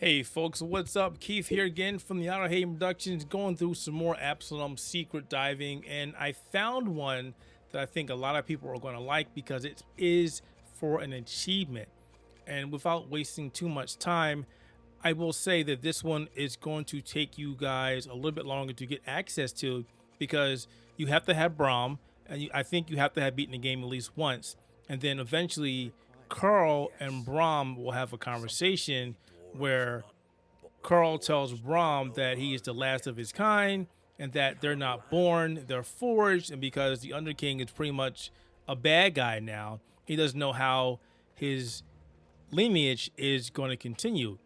Hey folks, what's up? Keith here again from the Outerhaven Productions, going through some more Absolum secret diving, and I found one that I think a lot of people are going to like because it is for an achievement. And without wasting too much time, I will say that this one is going to take you guys a little bit longer to get access to because you have to have Brahm, and I think you have to have beaten the game at least once, and then eventually Carl and Brahm will have a conversation where Carl tells Brahm that he is the last of his kind and that they're not born, they're forged, and because the Underking is pretty much a bad guy now, he doesn't know how his lineage is going to continue.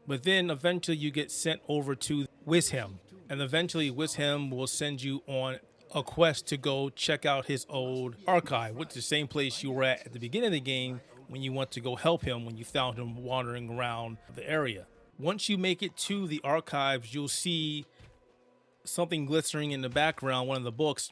But then eventually you get sent over to Wishem, and eventually Wishem will send you on a quest to go check out his old archive, which is the same place you were at the beginning of the game when you want to go help him when you found him wandering around the area. Once you make it to the archives, you'll see something glittering in the background, one of the books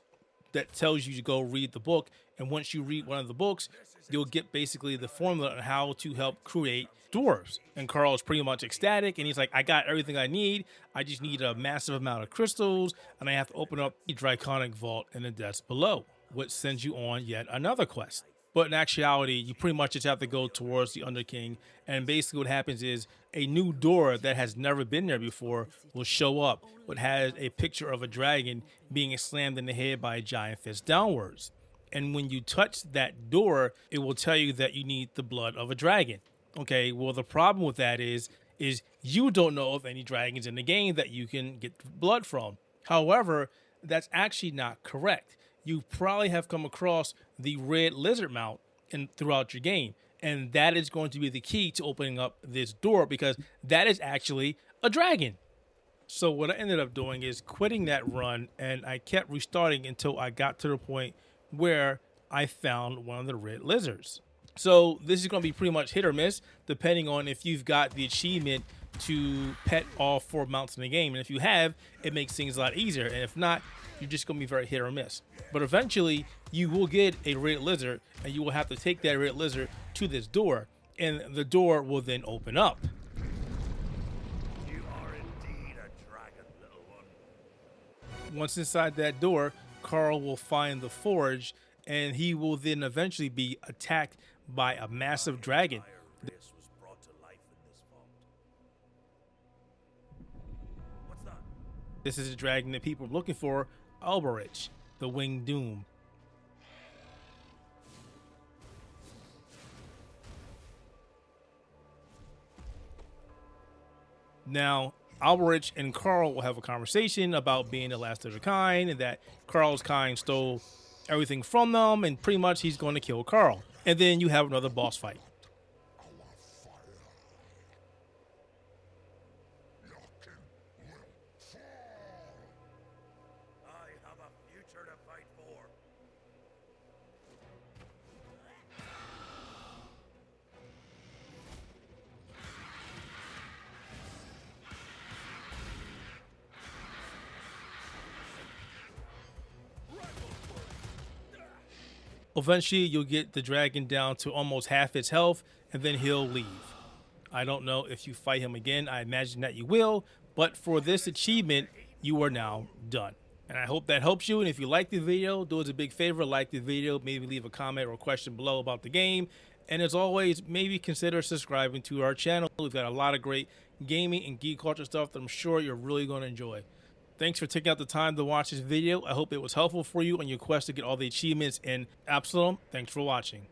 that tells you to go read the book. And once you read one of the books, you'll get basically the formula on how to help create dwarves. And Carl is pretty much ecstatic, and he's like, I got everything I need. I just need a massive amount of crystals, and I have to open up the draconic vault in the depths below, which sends you on yet another quest. But in actuality, you pretty much just have to go towards the Underking, and basically what happens is a new door that has never been there before will show up, but has a picture of a dragon being slammed in the head by a giant fist downwards. And when you touch that door, it will tell you that you need the blood of a dragon. Okay, well, the problem with that is you don't know of any dragons in the game that you can get blood from. However, that's actually not correct. You probably have come across the red lizard mount throughout your game, and that is going to be the key to opening up this door because that is actually a dragon. So what I ended up doing is quitting that run, and I kept restarting until I got to the point where I found one of the red lizards. So this is going to be pretty much hit or miss depending on if you've got the achievement to pet all 4 mounts in the game, and if you have, it makes things a lot easier, and if not, you're just going to be very hit or miss. But eventually you will get a red lizard, and you will have to take that red lizard to this door, and the door will then open up. You are indeed a dragon, little one. Once inside that door, Carl will find the forge, and he will then eventually be attacked by a massive dragon. This was brought to life in this vault. What's that? This is a dragon that people are looking for, Alberich, the Winged Doom. Now, Alberich and Carl will have a conversation about being the last of their kind, and that Carl's kind stole everything from them, and pretty much he's going to kill Carl. And then you have another boss fight. I have a future to fight for. Eventually, you'll get the dragon down to almost half its health, and then he'll leave. I don't know if you fight him again. I imagine that you will, but for this achievement, you are now done. And I hope that helps you, and if you like the video, do us a big favor, like the video, maybe leave a comment or a question below about the game. And as always, maybe consider subscribing to our channel. We've got a lot of great gaming and geek culture stuff that I'm sure you're really going to enjoy. Thanks for taking out the time to watch this video. I hope it was helpful for you on your quest to get all the achievements in Absolum. Thanks for watching.